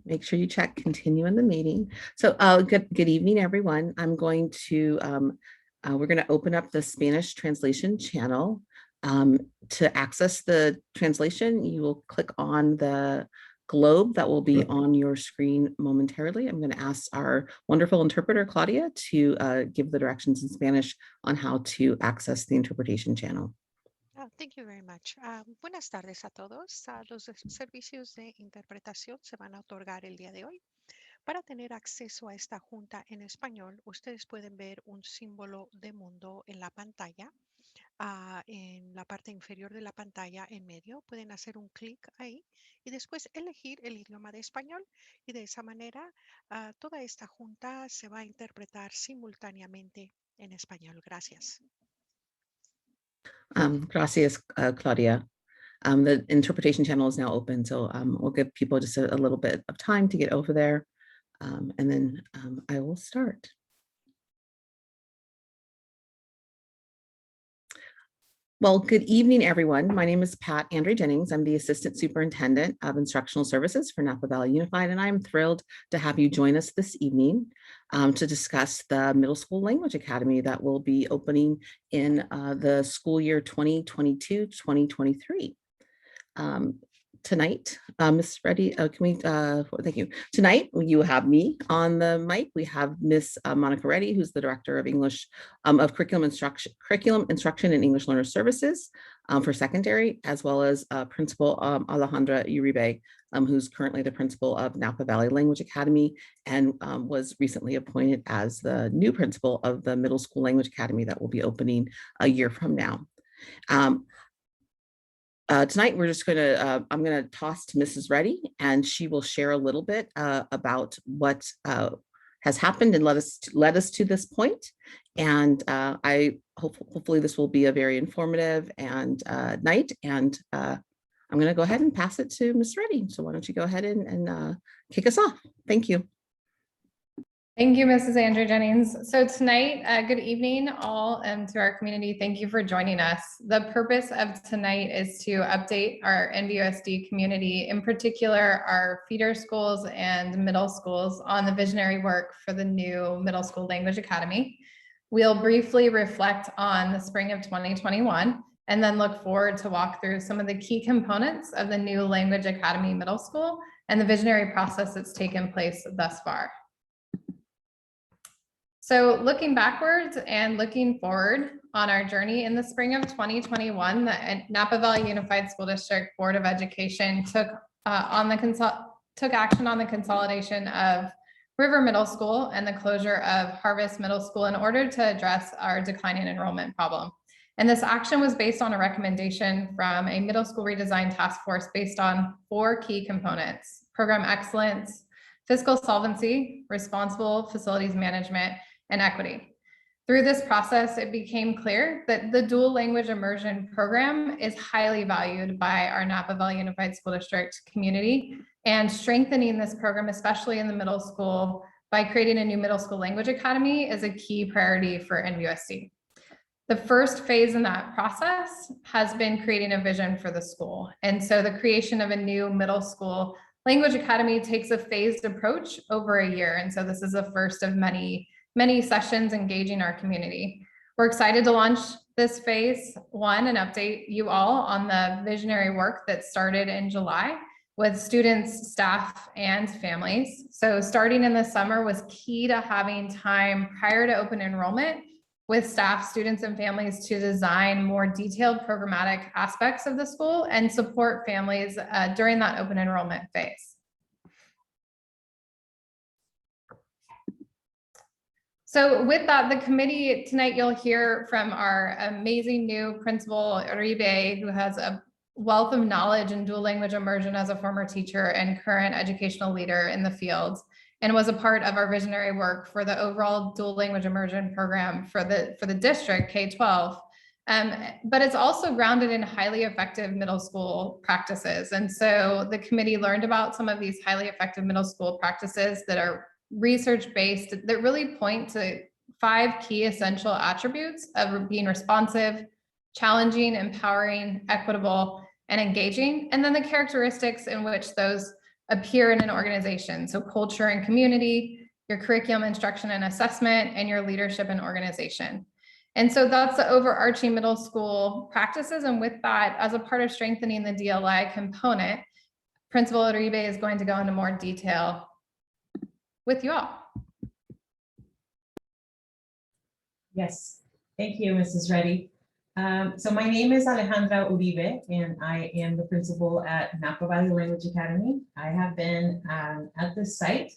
Make sure you check continue in the meeting. So good evening, everyone. I'm going to, we're going to open up the Spanish translation channel. To access the translation, you will click on the globe that will be on your screen momentarily. I'm going to ask our wonderful interpreter, Claudia, to give the directions in Spanish on how to access the interpretation channel. Thank you very much. Buenas tardes a todos. Los servicios de interpretación se van a otorgar el día de hoy. Para tener acceso a esta junta en español, ustedes pueden ver un símbolo de mundo en la pantalla. En la parte inferior de la pantalla en medio pueden hacer un clic ahí y después elegir el idioma de español, y de esa manera toda esta junta se va a interpretar simultáneamente en español. Gracias. Gracias, Claudia. The interpretation channel is now open, so we'll give people just a little bit of time to get over there, and then I will start. Well, good evening, everyone. My name is Pat Andre Jennings. I'm the Assistant Superintendent of Instructional Services for Napa Valley Unified, and I'm thrilled to have you join us this evening to discuss the Middle School Language Academy that will be opening in the school year 2022-2023. Tonight, Ms. Reddy, thank you. Tonight, you have me on the mic. We have Miss Monica Reddy, who's the Director of English, of Curriculum Instruction and English Learner Services for secondary, as well as Principal Alejandra Uribe, who's currently the principal of Napa Valley Language Academy and was recently appointed as the new principal of the Middle School Language Academy that will be opening a year from now. Tonight, we're just going to, I'm going to toss to Mrs. Reddy, and she will share a little bit about what has happened and led us to this point. And hopefully this will be a very informative and night. And I'm going to go ahead and pass it to Ms. Reddy. So why don't you go ahead and kick us off? Thank you. Thank you, Mrs. Andrew Jennings. So tonight, good evening all to our community. Thank you for joining us. The purpose of tonight is to update our NVUSD community, in particular our feeder schools and middle schools, on the visionary work for the new Middle School Language Academy. We'll briefly reflect on the spring of 2021 and then look forward to walk through some of the key components of the new Language Academy Middle School and the visionary process that's taken place thus far. So looking backwards and looking forward on our journey, in the spring of 2021, the Napa Valley Unified School District Board of Education took action on the consolidation of River Middle School and the closure of Harvest Middle School in order to address our declining enrollment problem. And this action was based on a recommendation from a middle school redesign task force based on 4 key components: program excellence, fiscal solvency, responsible facilities management, and equity. Through this process, it became clear that the dual language immersion program is highly valued by our Napa Valley Unified School District community, and strengthening this program, especially in the middle school, by creating a new Middle School Language Academy is a key priority for NVUSD. The first phase in that process has been creating a vision for the school. And so the creation of a new Middle School Language Academy takes a phased approach over a year. And so this is the first of many sessions engaging our community. We're excited to launch this phase 1 and update you all on the visionary work that started in July with students, staff, and families. So starting in the summer was key to having time prior to open enrollment with staff, students, and families to design more detailed programmatic aspects of the school and support families during that open enrollment phase. So with that, the committee tonight, you'll hear from our amazing new principal, Uribe, who has a wealth of knowledge in dual language immersion as a former teacher and current educational leader in the field, and was a part of our visionary work for the overall dual language immersion program for the district K-12. But it's also grounded in highly effective middle school practices. And so the committee learned about some of these highly effective middle school practices that are research-based, that really point to 5 key essential attributes of being responsive, challenging, empowering, equitable, and engaging, and then the characteristics in which those appear in an organization. So culture and community, your curriculum, instruction and assessment, and your leadership and organization. And so that's the overarching middle school practices. And with that, as a part of strengthening the DLI component, Principal Uribe is going to go into more detail with you all. Yes, thank you, Mrs. Reddy. So my name is Alejandra Uribe, and I am the principal at Napa Valley Language Academy. I have been at this site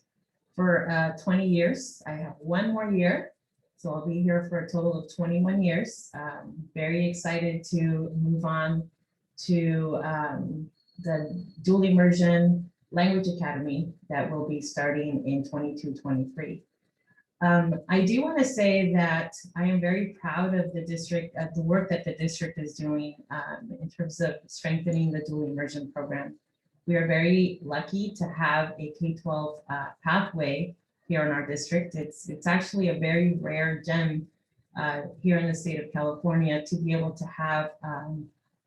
for 20 years. I have one more year, so I'll be here for a total of 21 years. Very excited to move on to the dual immersion language academy that will be starting in 22-23. I do want to say that I am very proud of the district, of the work that the district is doing in terms of strengthening the dual immersion program. We are very lucky to have a K-12 pathway here in our district. It's actually a very rare gem here in the state of California to be able to have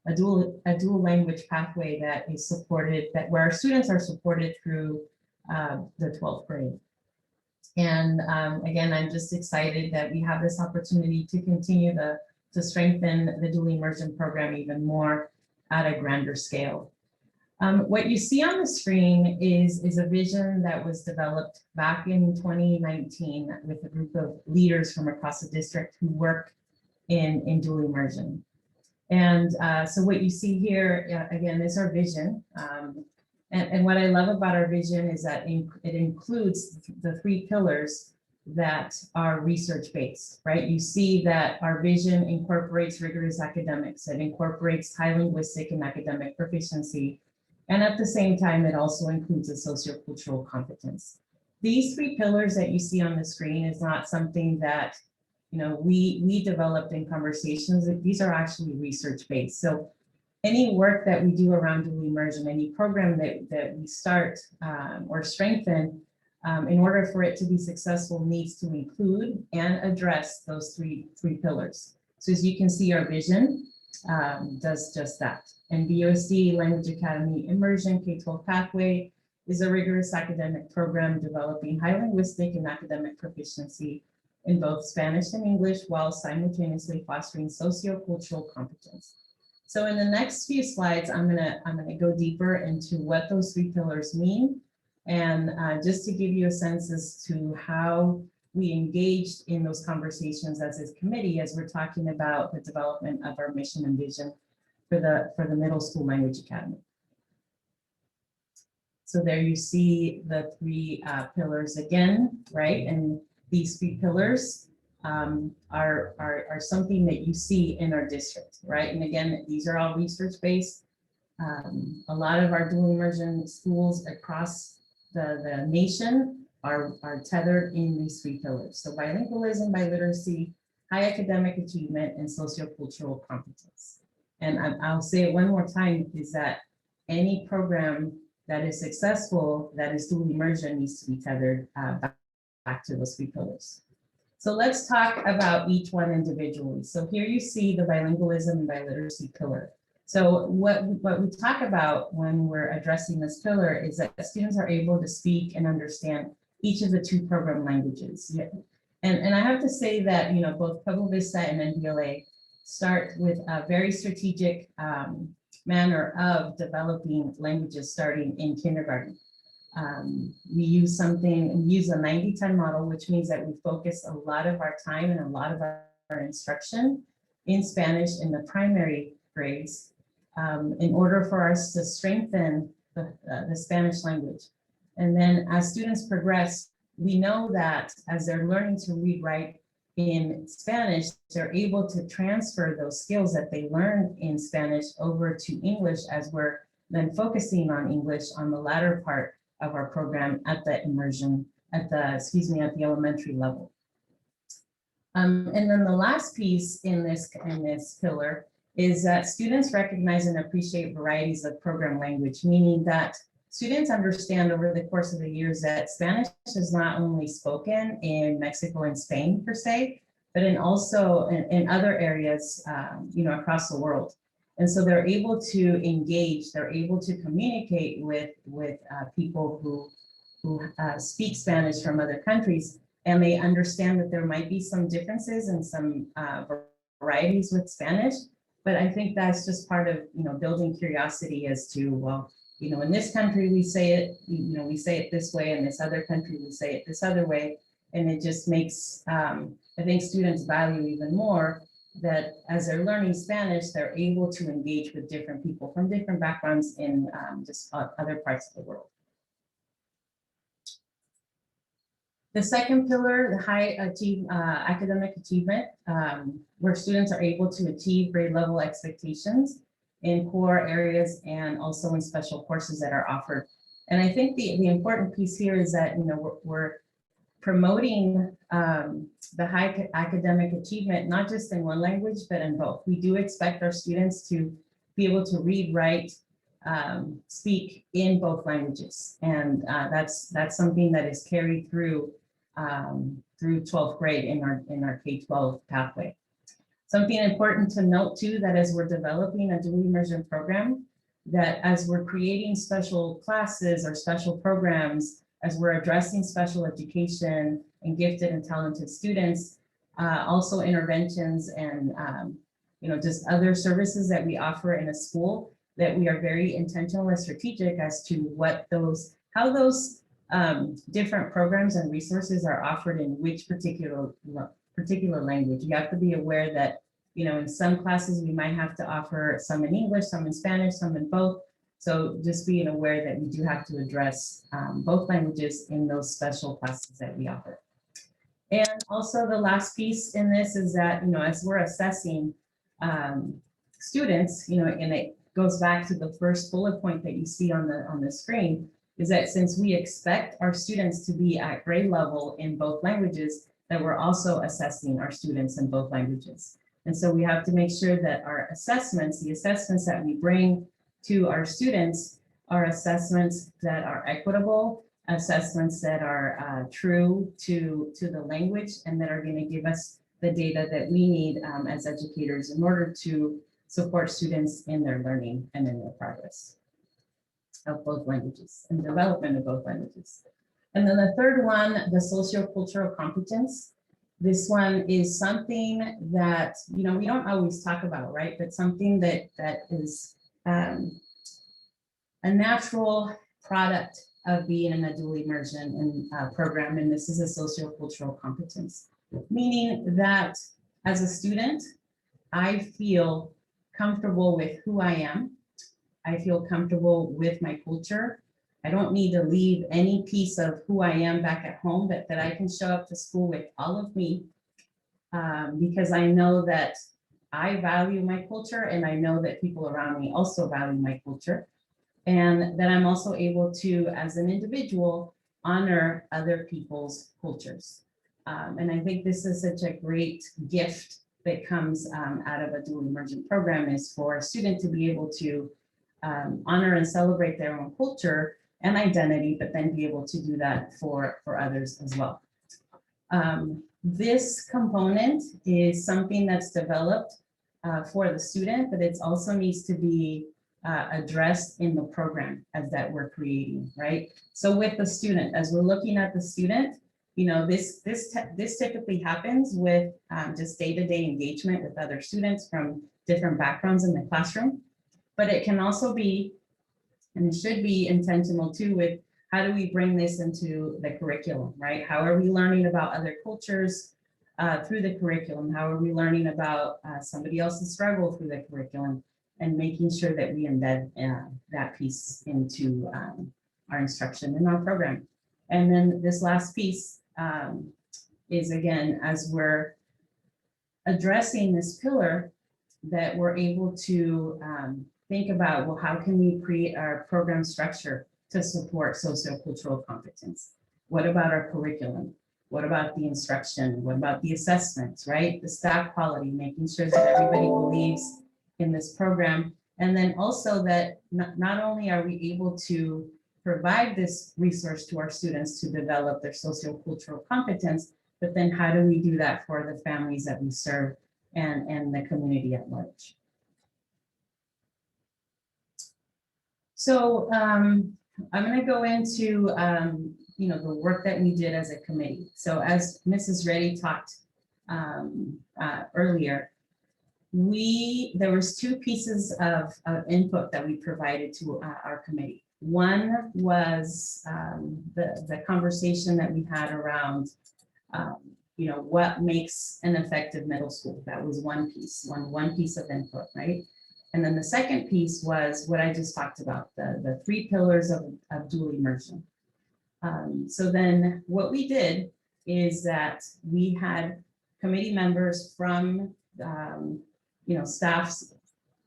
a dual language pathway that is supported, that where our students are supported through the 12th grade. And again, I'm just excited that we have this opportunity to continue to strengthen the dual immersion program even more at a grander scale. What you see on the screen is a vision that was developed back in 2019 with a group of leaders from across the district who work in dual immersion. And so what you see here, again, is our vision. And what I love about our vision is that it includes the 3 pillars that are research-based, right? You see that our vision incorporates rigorous academics. It incorporates high linguistic and academic proficiency. And at the same time, it also includes a sociocultural competence. These 3 pillars that you see on the screen is not something that, you know, we developed in conversations. These are actually research-based. So any work that we do around dual immersion, any program that we start or strengthen, in order for it to be successful, needs to include and address those three pillars. So as you can see, our vision does just that. And BOSD Language Academy Immersion K-12 Pathway is a rigorous academic program developing high linguistic and academic proficiency in both Spanish and English while simultaneously fostering sociocultural competence. So in the next few slides, I'm gonna go deeper into what those 3 pillars mean, and just to give you a sense as to how we engaged in those conversations as a committee as we're talking about the development of our mission and vision for the Middle School Language Academy. So there you see the 3 pillars again, right? And these 3 pillars are something that you see in our district, right? And again, these are all research-based. A lot of our dual immersion schools across the nation are tethered in these 3 pillars. So bilingualism, biliteracy, high academic achievement, and sociocultural competence. And I'll say it one more time, is that any program that is successful, that is dual immersion, needs to be tethered back to those 3 pillars. So let's talk about each one individually. So here you see the bilingualism and biliteracy pillar. So what we talk about when we're addressing this pillar is that students are able to speak and understand each of the 2 program languages. And I have to say that, you know, both Pueblo Vista and NBLA start with a very strategic manner of developing languages starting in kindergarten. We use a 90-10 model, which means that we focus a lot of our time and a lot of our instruction in Spanish in the primary grades in order for us to strengthen the Spanish language. And then as students progress, we know that as they're learning to read, write in Spanish, they're able to transfer those skills that they learned in Spanish over to English, as we're then focusing on English on the latter part of our program at the immersion, at the elementary level. And then the last piece in this pillar is that students recognize and appreciate varieties of program language, meaning that students understand over the course of the years that Spanish is not only spoken in Mexico and Spain per se, but also in other areas, you know, across the world. And so they're able to engage, they're able to communicate with people who speak Spanish from other countries, and they understand that there might be some differences and some varieties with Spanish. But I think that's just part of, building curiosity as to, well, in this country we say it, we say it this way, in this other country we say it this other way. And it just makes, I think students value even more that as they're learning Spanish, they're able to engage with different people from different backgrounds in just other parts of the world. The second pillar, the high academic achievement, where students are able to achieve grade level expectations in core areas and also in special courses that are offered. And I think the important piece here is that, we're promoting the high academic achievement, not just in one language, but in both. We do expect our students to be able to read, write, speak in both languages. And that's something that is carried through 12th grade in our K-12 pathway. Something important to note too, that as we're developing a dual immersion program, that as we're creating special classes or special programs, as we're addressing special education and gifted and talented students, also interventions and just other services that we offer in a school, that we are very intentional and strategic as to how those different programs and resources are offered in which particular language. You have to be aware that, in some classes we might have to offer some in English, some in Spanish, some in both. So just being aware that we do have to address both languages in those special classes that we offer. And also the last piece in this is that, as we're assessing students, and it goes back to the first bullet point that you see on the screen, is that since we expect our students to be at grade level in both languages, that we're also assessing our students in both languages. And so we have to make sure that our assessments, the assessments that we bring to our students, are assessments that are equitable, assessments that are true to the language, and that are going to give us the data that we need as educators in order to support students in their learning and in their progress of both languages and development of both languages. And then the third one, the sociocultural competence. This one is something that, we don't always talk about, right? But something that is a natural product of being in a dual immersion program. And this is a sociocultural competence, meaning that as a student, I feel comfortable with who I am. I feel comfortable with my culture. I don't need to leave any piece of who I am back at home, but that I can show up to school with all of me because I know that I value my culture, and I know that people around me also value my culture, and that I'm also able to, as an individual, honor other people's cultures. And I think this is such a great gift that comes out of a dual immersion program, is for a student to be able to honor and celebrate their own culture and identity, but then be able to do that for others as well. This component is something that's developed for the student, but it also needs to be addressed in the program as that we're creating, right? So with the student, as we're looking at the student, this typically happens with just day-to-day engagement with other students from different backgrounds in the classroom, but it can also be, and it should be, intentional too, with how do we bring this into the curriculum, right? How are we learning about other cultures through the curriculum? How are we learning about somebody else's struggle through the curriculum, and making sure that we embed that piece into our instruction in our program. And then this last piece is, again, as we're addressing this pillar, that we're able to think about, well, how can we create our program structure to support sociocultural competence? What about our curriculum? What about the instruction? What about the assessments, right? The staff quality, making sure that everybody believes in this program. And then also that not only are we able to provide this resource to our students to develop their sociocultural competence, but then how do we do that for the families that we serve and the community at large? So I'm going to go into, the work that we did as a committee. So as Mrs. Reddy talked earlier, there was two pieces of input that we provided to our committee. One was the conversation that we had around, what makes an effective middle school. That was one piece, one piece of input, right? And then the second piece was what I just talked about, the three pillars of dual immersion. So then what we did is that we had committee members from,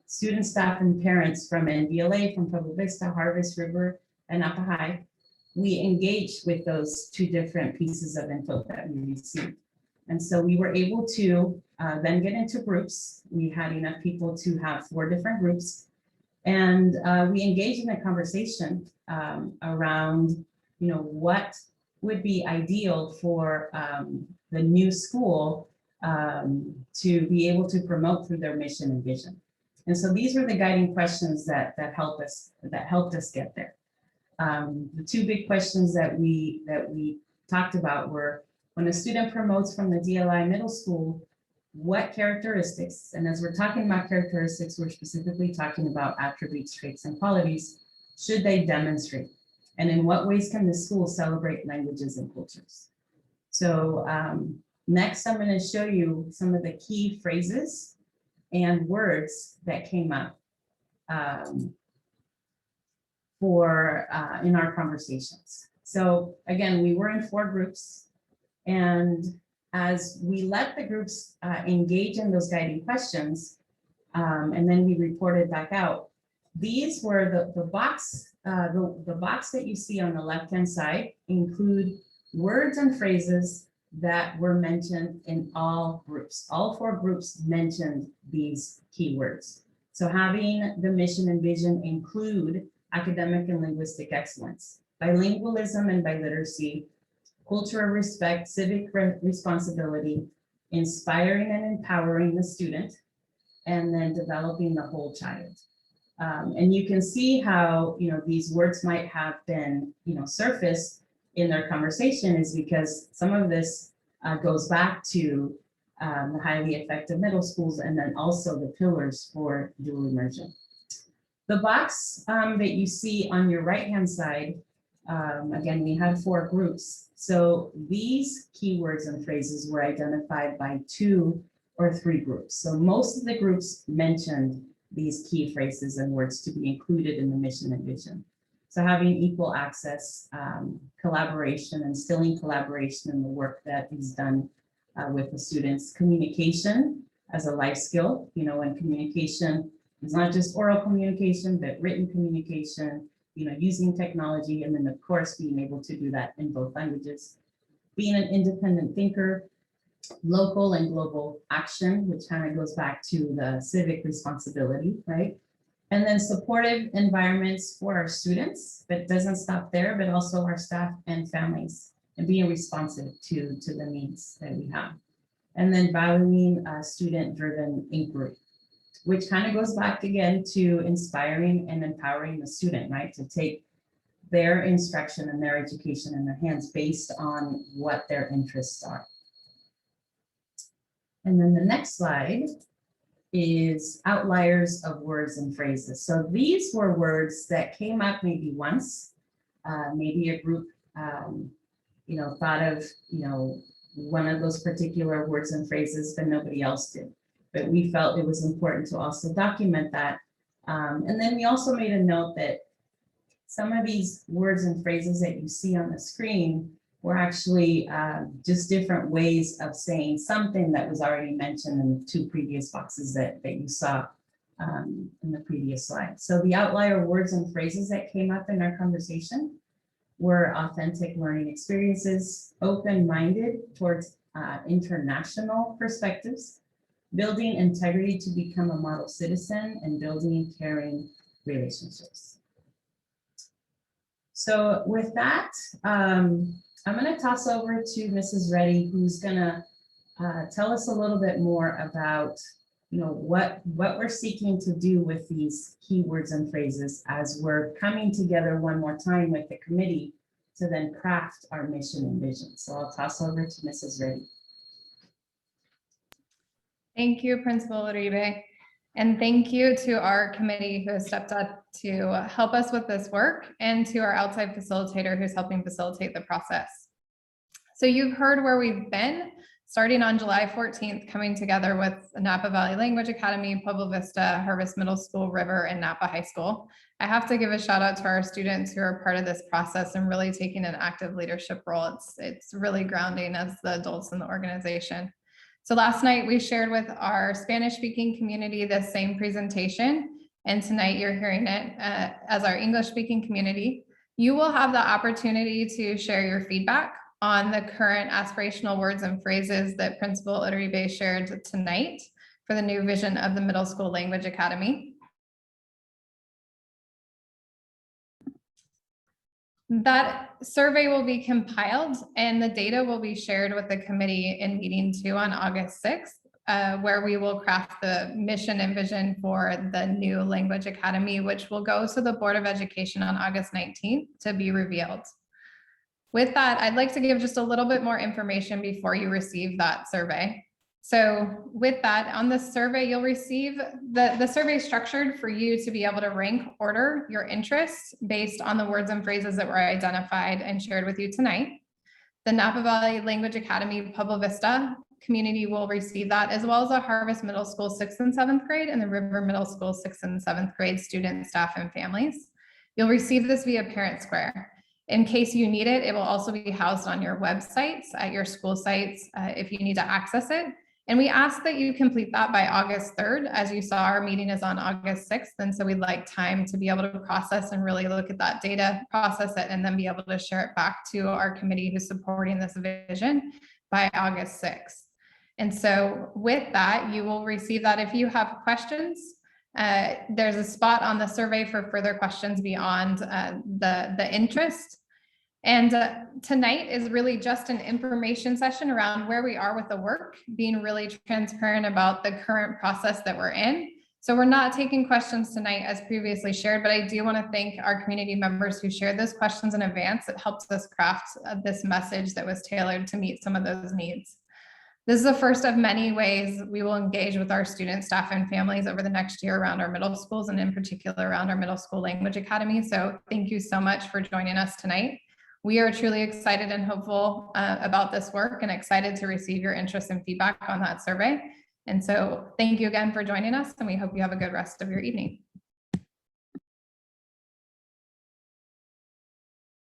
student staff and parents from NBLA, from Pueblo Vista, Harvest, River, and Napa High. We engaged with those two different pieces of info that we received. And so we were able to then get into groups. We had enough people to have 4 different groups. And we engaged in a conversation around, what would be ideal for the new school to be able to promote through their mission and vision. And so these were the guiding questions that helped us get there. The 2 big questions that we talked about were, when a student promotes from the DLI middle school, what characteristics, and as we're talking about characteristics, we're specifically talking about attributes, traits, and qualities, should they demonstrate? And in what ways can the school celebrate languages and cultures? So next, I'm going to show you some of the key phrases and words that came up in our conversations. So again, we were in 4 groups, and as we let the groups engage in those guiding questions, and then we reported back out, these were the box that you see on the left-hand side include words and phrases that were mentioned in all groups. All 4 groups mentioned these keywords. So having the mission and vision include academic and linguistic excellence, bilingualism and biliteracy, cultural respect, civic responsibility, inspiring and empowering the student, and then developing the whole child. And you can see how, these words might have been, surfaced in their conversation, is because some of this goes back to the highly effective middle schools, and then also the pillars for dual immersion. The box that you see on your right-hand side, again, we had 4 groups. So these keywords and phrases were identified by 2 or 3 groups. So most of the groups mentioned these key phrases and words to be included in the mission and vision. So having equal access, collaboration, instilling collaboration in the work that is done with the students, communication as a life skill, and communication is not just oral communication, but written communication, using technology, and then of course being able to do that in both languages. Being an independent thinker, local and global action, which kind of goes back to the civic responsibility, right? And then supportive environments for our students, but doesn't stop there, but also our staff and families, and being responsive to the needs that we have. And then valuing student-driven inquiry, which kind of goes back again to inspiring and empowering the student, right? To take their instruction and their education in their hands based on what their interests are. And then the next slide is outliers of words and phrases. So these were words that came up maybe once, maybe a group, thought of, one of those particular words and phrases, but nobody else did. But we felt it was important to also document that. And then we also made a note that some of these words and phrases that you see on the screen were actually just different ways of saying something that was already mentioned in the 2 previous boxes that you saw in the previous slide. So the outlier words and phrases that came up in our conversation were authentic learning experiences, open-minded towards international perspectives, building integrity to become a model citizen, and building caring relationships. So with that, I'm going to toss over to Mrs. Reddy, who's going to tell us a little bit more about what we're seeking to do with these keywords and phrases as we're coming together one more time with the committee to then craft our mission and vision. So I'll toss over to Mrs. Reddy. Thank you, Principal Uribe. And thank you to our committee who has stepped up to help us with this work, and to our outside facilitator who's helping facilitate the process. So you've heard where we've been, starting on July 14th, coming together with Napa Valley Language Academy, Pueblo Vista, Harvest Middle School, River, and Napa High School. I have to give a shout out to our students who are part of this process and really taking an active leadership role. It's really grounding as the adults in the organization. So last night we shared with our Spanish speaking community this same presentation, and tonight you're hearing it as our English speaking community. You will have the opportunity to share your feedback on the current aspirational words and phrases that Principal Uribe shared tonight for the new vision of the Middle School Language Academy. That survey will be compiled and the data will be shared with the committee in meeting 2 on August 6th, where we will craft the mission and vision for the new Language Academy, which will go to the Board of Education on August 19th to be revealed. With that, I'd like to give just a little bit more information before you receive that survey. So with that, on the survey, you'll receive the survey structured for you to be able to rank order your interests based on the words and phrases that were identified and shared with you tonight. The Napa Valley Language Academy Pueblo Vista community will receive that, as well as the Harvest Middle School 6th and 7th grade and the River Middle School 6th and 7th grade students, staff, and families. You'll receive this via Parent Square. In case you need it, it will also be housed on your websites, at your school sites, if you need to access it. And we ask that you complete that by August 3rd. As you saw, our meeting is on August 6th. And so we'd like time to be able to process and really look at that data, process it, and then be able to share it back to our committee who's supporting this vision by August 6th. And so with that, you will receive that. If you have questions, there's a spot on the survey for further questions beyond the interest. And tonight is really just an information session around where we are with the work, being really transparent about the current process that we're in. So we're not taking questions tonight as previously shared, but I do want to thank our community members who shared those questions in advance. It helps us craft this message that was tailored to meet some of those needs. This is the first of many ways we will engage with our students, staff, and families over the next year around our middle schools, and in particular around our Middle School Language Academy. So thank you so much for joining us tonight. We are truly excited and hopeful about this work, and excited to receive your interest and feedback on that survey. And so thank you again for joining us, and we hope you have a good rest of your evening.